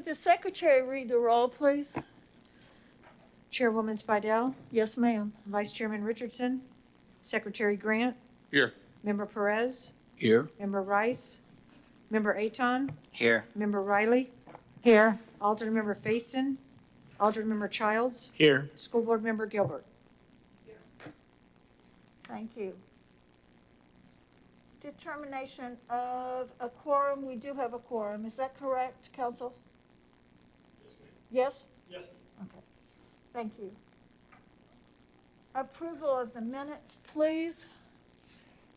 Would the secretary read the roll, please? Chairwoman Spidell, Yes, ma'am. Vice Chairman Richardson, Secretary Grant, Here. Member Perez, Here. Member Rice, Member Aton, Here. Member Riley, Here. Alternate Member Faison, Alternate Member Childs, Here. School Board Member Gilbert. Thank you. Determination of a quorum, we do have a quorum. Is that correct, council? Yes? Yes. Okay, thank you. Approval of the minutes, please.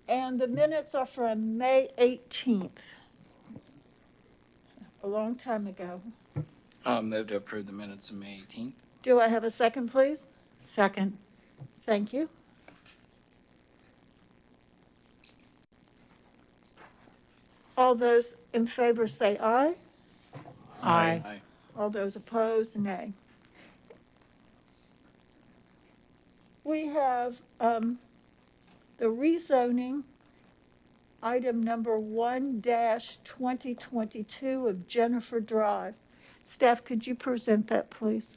And the minutes are from May 18th. A long time ago. I'll move to approve the minutes of May 18th. Do I have a second, please? Second. Thank you. All those in favor say aye. Aye. All those opposed, nay. We have the rezoning, item number 1-2022 of Jennifer Drive. Staff, could you present that, please?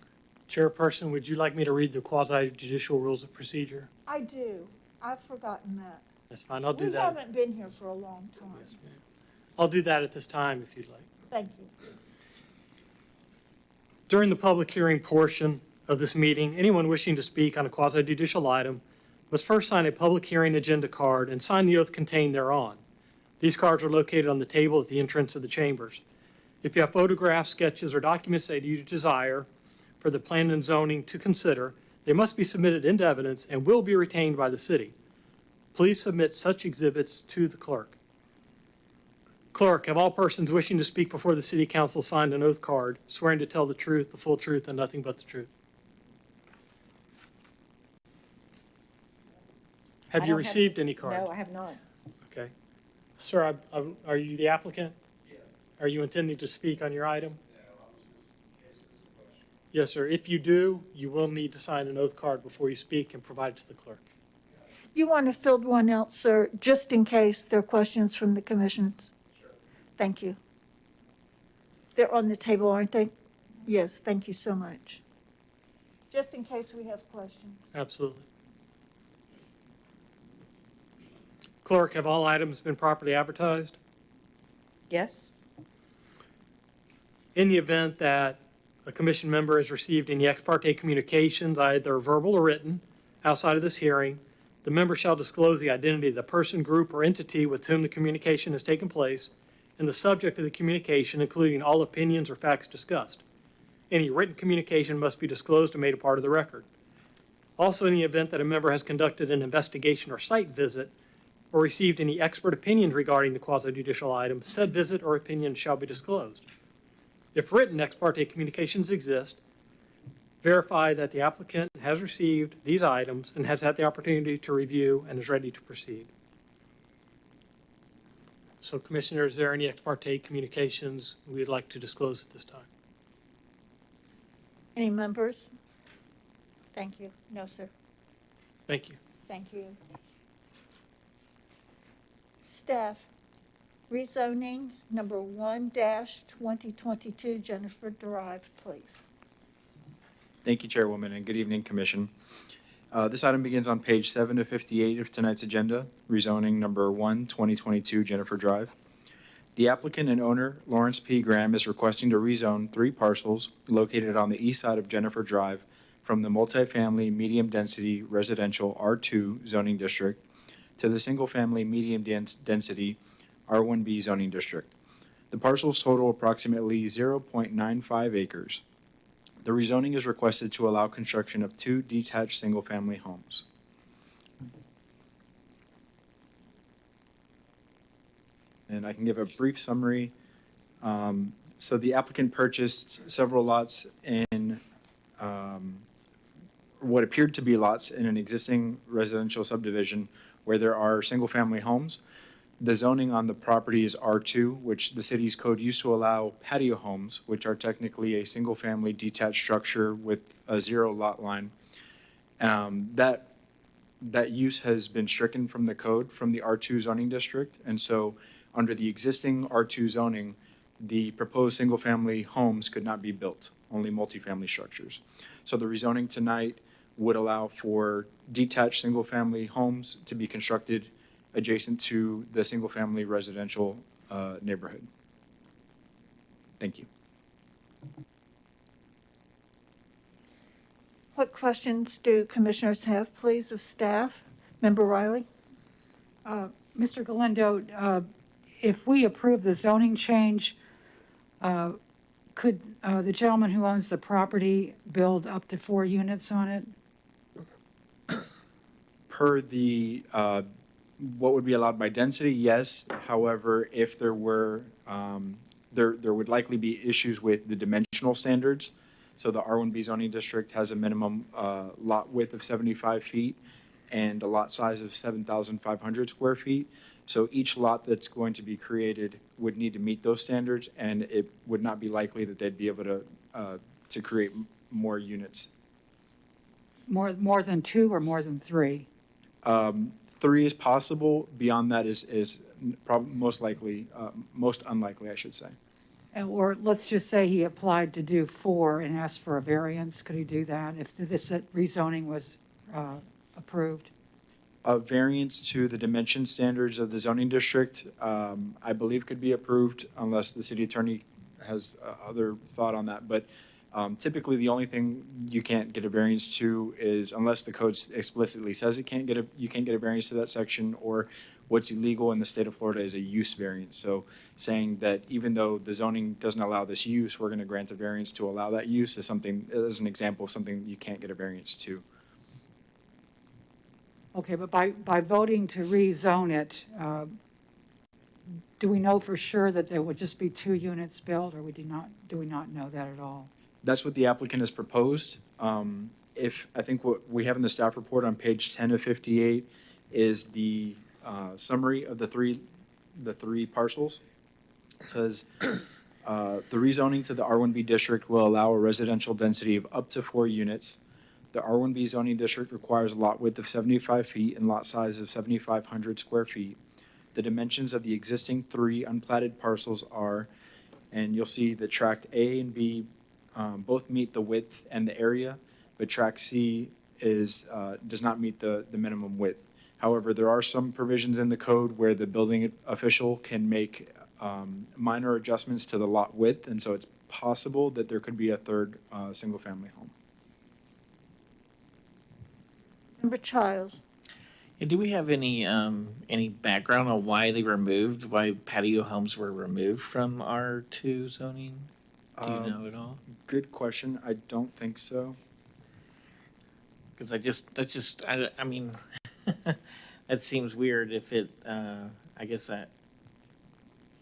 Chairperson, would you like me to read the quasi-judicial rules of procedure? I do. I've forgotten that. That's fine, I'll do We that. haven't been here for a long time. Yes, ma'am. I'll do that at this time if you'd like. Thank you. During the public hearing portion of this meeting, anyone wishing to speak on a quasi-judicial item must first sign a public hearing agenda card and sign the oath contained thereon. These cards are located on the table at the entrance of the chambers. If you have photographs, sketches, or documents that you desire for the plan and zoning to consider, they must be submitted into evidence and will be retained by the city. Please submit such exhibits to the clerk. Clerk, have all persons wishing to speak before the city council signed an oath card swearing to tell the truth, the full truth, and nothing but the truth? Have you received any card? No, I have not. Okay. Sir, are you the applicant? Yes. Are you intending to speak on your item? Yes, sir. If you do, you will need to sign an oath card before you speak and provide it to the clerk. You want to fill one out, sir, just in case there are questions from the commissioners? Sure. Thank you. They're on the table, aren't they? Yes, thank you so much. Just in case we have questions. Absolutely. Clerk, have all items been properly advertised? Yes? In the event that a commission member has received any ex parte communications, either verbal or written, outside of this hearing, the member shall disclose the identity of the person, group, or entity with whom the communication has taken place and the subject of the communication, including all opinions or facts discussed. Any written communication must be disclosed and made a part of the record. Also, in the event that a member has conducted an investigation or site visit or received any expert opinions regarding the quasi-judicial item, said visit or opinion shall be disclosed. If written ex parte communications exist, verify that the applicant has received these items and has had the opportunity to review and is ready to proceed. So, Commissioner, is there any ex parte communications we'd like to disclose at this time? Any members? Thank you. No, sir. Thank you. Thank you. Staff, rezoning number 1-2022 Jennifer Drive, please. Thank you, Chairwoman, and good evening, Commission. This item begins on page 7 to 58 of tonight's agenda, rezoning number 1-2022 Jennifer Drive. The applicant and owner, Lawrence P. Graham, is requesting to rezone 3 parcels located on the east side of Jennifer Drive from the multifamily medium-density residential R2 zoning district to the single-family medium-density R1B zoning district. The parcels total approximately 0.95 acres. The rezoning is requested to allow construction of 2 detached single-family homes. And I can give a brief summary. So the applicant purchased several lots in what appeared to be lots in an existing residential subdivision where there are single-family homes. The zoning on the property is R2, which the city's code used to allow patio homes, which are technically a single-family detached structure with a 0 lot line. That use has been stricken from the code from the R2 zoning district, and so under the existing R2 zoning, the proposed single-family homes could not be built, only multifamily structures. So the rezoning tonight would allow for detached single-family homes to be constructed adjacent to the single-family residential neighborhood. Thank you. What questions do commissioners have, please, of staff? Member Riley? Mr. Galindo, if we approve the zoning change, could the gentleman who owns the property build up to 4 units on it? Per the, what would be allowed by density, yes. However, if there were, there would likely be issues with the dimensional standards. So the R1B zoning district has a minimum lot width of 75 feet and a lot size of 7,500 square feet. So each lot that's going to be created would need to meet those standards, and it would not be likely that they'd be able to create more units. More than 2 or more than 3? 3 is possible. Beyond that is most likely, most unlikely, I should say. Or let's just say he applied to do 4 and asked for a variance. Could he do that if this rezoning was approved? A variance to the dimension standards of the zoning district, I believe could be approved unless the city attorney has other thought on that. But typically, the only thing you can't get a variance to is unless the code explicitly says you can't get a variance to that section, or what's illegal in the state of Florida is a use variance. So saying that even though the zoning doesn't allow this use, we're going to grant a variance to allow that use is an example of something you can't get a variance to. Okay, but by voting to rezone it, do we know for sure that there would just be 2 units built, or do we not know that at all? That's what the applicant has proposed. I think what we have in the staff report on page 10 of 58 is the summary of the three parcels. It says, the rezoning to the R1B district will allow a residential density of up to 4 units. The R1B zoning district requires a lot width of 75 feet and lot size of 7,500 square feet. The dimensions of the existing 3 unplatted parcels are, and you'll see that tract A and B both meet the width and the area, but tract C does not meet the minimum width. However, there are some provisions in the code where the building official can make minor adjustments to the lot width, and so it's possible that there could be a third single-family home. Member Childs? Yeah, do we have any background on why patio homes were removed from R2 zoning? Do you know at all? Good question. I don't think so. Because I mean, that seems weird if it, I guess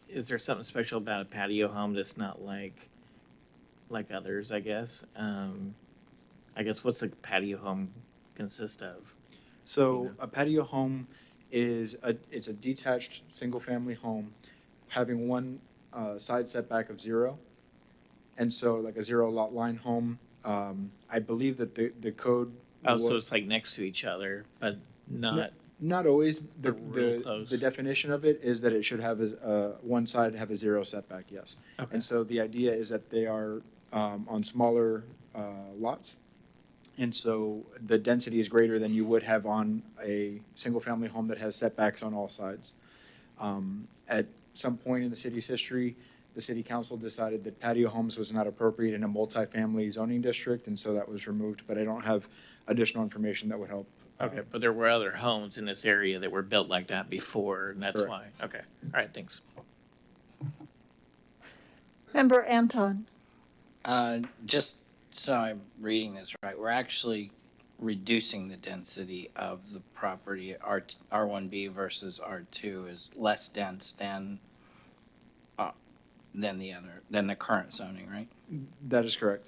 is there something special about a patio home that's not like others, I guess? I guess what's a patio home consist of? So a patio home it's a detached single-family home having one side setback of 0. And so like a 0 lot line home, I believe that the code. Oh, so it's like next to each other, but not. Not always. Real close. The definition of it is that it should have one side have a 0 setback, yes. Okay. And so the idea is that they are on smaller lots. And so the density is greater than you would have on a single-family home that has setbacks on all sides. At some point in the city's history, the city council decided that patio homes was not appropriate in a multifamily zoning district, and so that was removed, but I don't have additional information that would help. Okay, but there were other homes in this area that were built like that before, and that's Correct. why. Okay, all right, thanks. Member Anton? Just so I'm reading this right, we're actually reducing the density of the property. R1B versus R2 is less dense than the current zoning, right? That is correct.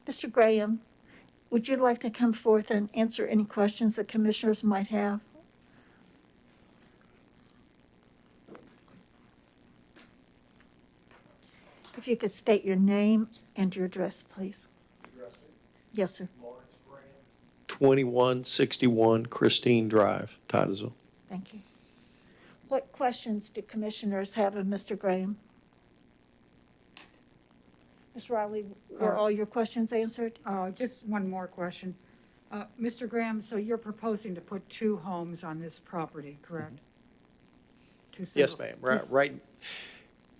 Mr. Graham, would you like to come forth and answer any questions that commissioners might have? If you could state your name and your address, please. Yes, sir. 2161 Christine Drive, Titusville. Thank you. What questions do commissioners have of Mr. Graham? Ms. Riley, were all your questions answered? Just one more question. Mr. Graham, so you're proposing to put 2 homes on this property, correct? Two Yes, single- ma'am. two Right, s- right.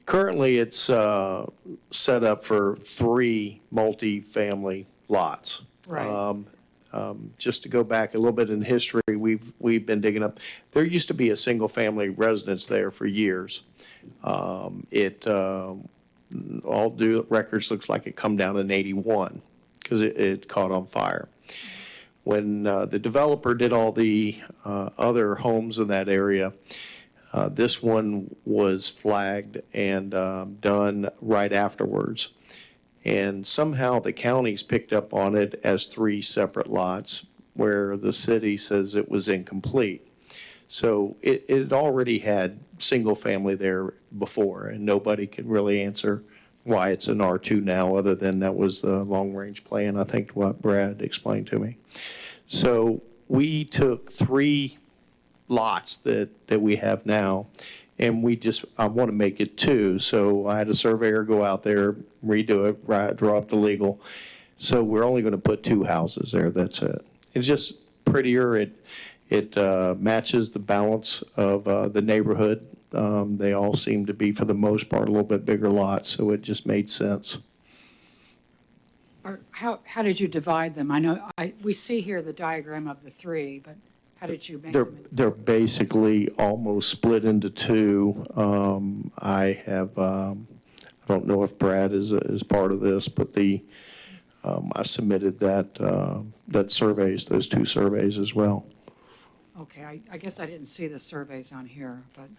Currently, it's set up for 3 multi-family lots. Right. Just to go back a little bit in history, we've been digging up. There used to be a single-family residence there for years. All due records looks like it come down in '81 because it caught on fire. When the developer did all the other homes in that area, this one was flagged and done right afterwards. And somehow the counties picked up on it as 3 separate lots, where the city says it was incomplete. So it already had single family there before, and nobody could really answer why it's an R2 now, other than that was the long-range plan, I think what Brad explained to me. So we took 3 lots that we have now, and I want to make it 2. So I had a surveyor go out there, redo it, draw up the legal. So we're only going to put 2 houses there, that's it. It's just prettier, it matches the balance of the neighborhood. They all seem to be, for the most part, a little bit bigger lots, so it just made sense. Or how did you divide them? I know, we see here the diagram of the 3, but how did you make them? They're basically almost split into 2. I don't know if Brad is part of this, but I submitted that surveys, those 2 surveys as well. Okay, I guess I didn't see the surveys on here, but,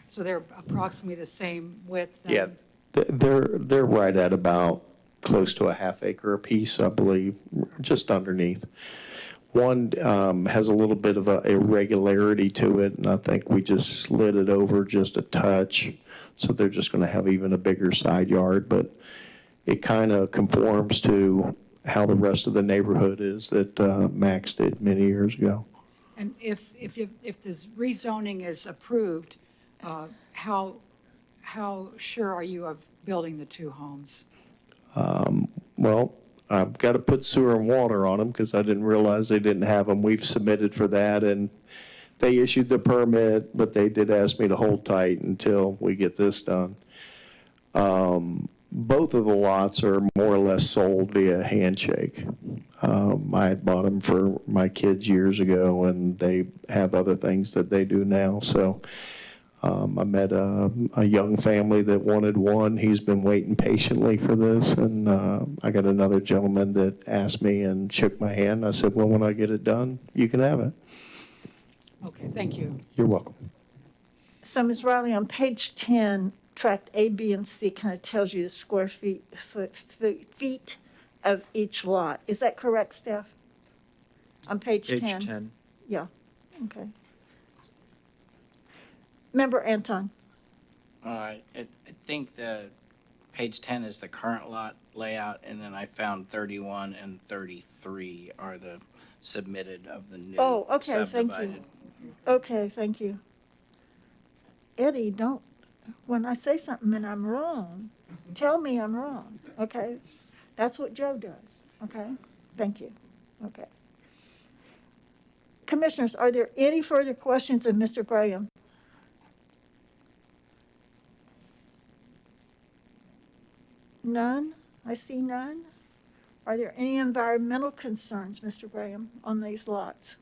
so they're approximately the same width? then? Yeah, they're right at about close to a ½ acre apiece, I believe, just underneath. One has a little bit of a irregularity to it, and I think we just slid it over just a touch. So they're just going to have even a bigger side yard, but it kind of conforms to how the rest of the neighborhood is that Max did many years ago. And if this rezoning is approved, how sure are you of building the 2 homes? Well, I've got to put sewer and water on them because I didn't realize they didn't have them. We've submitted for that, and they issued the permit, but they did ask me to hold tight until we get this done. Both of the lots are more or less sold via handshake. I had bought them for my kids years ago, and they have other things that they do now. So I met a young family that wanted one. He's been waiting patiently for this, and I got another gentleman that asked me and shook my hand. I said, well, when I get it done, you can have it. Okay, thank you. You're welcome. So, Ms. Riley, on page 10, tract A, B, and C kind of tells you the square feet of each lot. Is that correct, Steph? On page 10? Page 10. Yeah, okay. Member Anton? I think the page 10 is the current lot layout, and then I found 31 and 33 are the submitted of the new Oh, okay, thank you. subdivided. Okay, thank you. Eddie, don't, when I say something and I'm wrong, tell me I'm wrong, okay? That's what Joe does, okay? Thank you, okay. Commissioners, are there any further questions of Mr. Graham? None? I see none. Are there any environmental concerns, Mr. Graham, on these lots?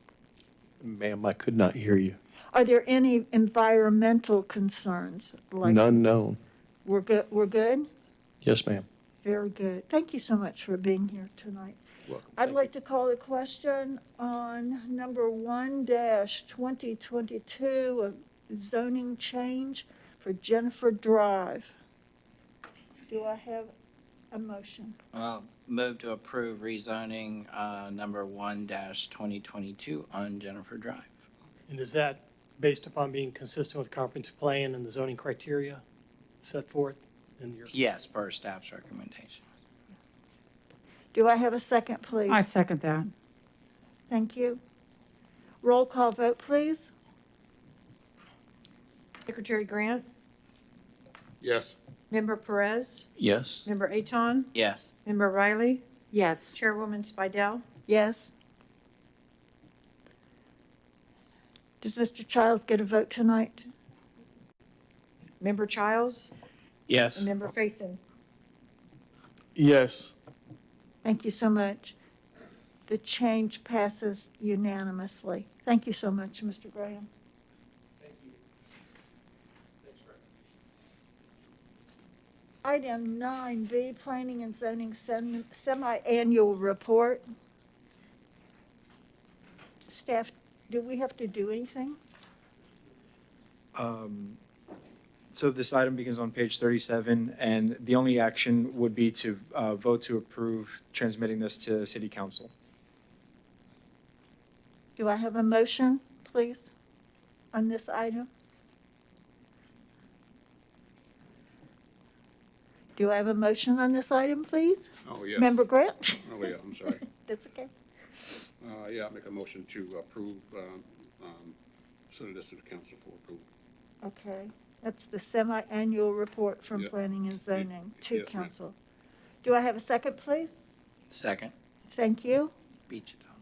Ma'am, I could not hear you. Are there any environmental concerns? Like None known. We're good? Yes, ma'am. Very good. Thank you so much for being here tonight. Welcome. I'd like to call a question on number 1-2022 of zoning change for Jennifer Drive. Do I have a motion? Move to approve rezoning number 1-2022 on Jennifer Drive. And is that based upon being consistent with the comprehensive plan and the zoning criteria set forth in your? Yes, per staff's recommendation. Do I have a second, please? I second that. Thank you. Roll call vote, please. Secretary Grant, Yes. Member Perez, Yes. Member Aton, Yes. Member Riley, Yes. Chairwoman Spidel. Yes. Does Mr. Childs get a vote tonight? Member Childs, Yes. and Member Faison. Yes. Thank you so much. The change passes unanimously. Thank you so much, Mr. Graham. Item 9B, Planning and Zoning Semi-Annual Report. Staff, do we have to do anything? So this item begins on page 37, and the only action would be to vote to approve transmitting this to City Council. Do I have a motion, please, on this item? Do I have a motion on this item, please? Oh, yes. Member Grant? Oh, yeah, I'm sorry. That's okay. Yeah, I'll make a motion to approve, send this to the council for approval. Okay, that's the semi-annual report from Yeah. Planning and Zoning to Yes, ma'am. council. Do I have a second, please? Second. Thank you. Beat you, Tom.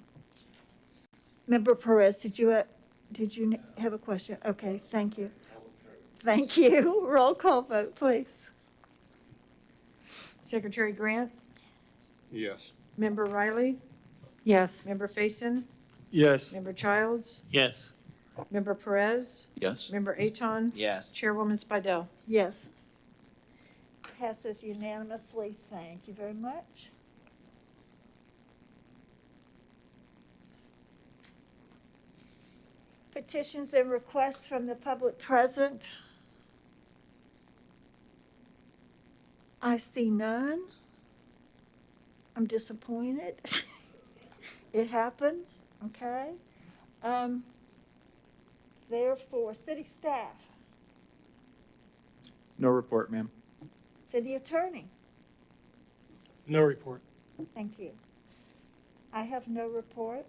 Member Perez, did you have a question? Okay, thank you. Thank you. Roll call vote, please. Secretary Grant, Yes. Member Riley, Yes. Member Faison, Yes. Member Childs, Yes. Member Perez, Yes. Member Aton, Yes. Chairwoman Spidel. Yes. Passes unanimously. Thank you very much. Petitions and requests from the public present. I see none. I'm disappointed. It happens, okay? Therefore, city staff, No report, ma'am. city attorney, No report. thank you. I have no report.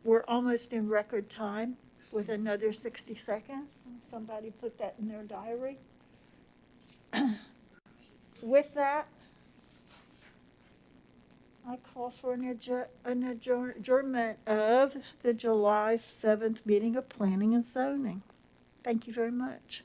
We're almost in record time with another 60 seconds. Somebody put that in their diary. With that, I call for an adjournment of the July 7th meeting of Planning and Zoning. Thank you very much.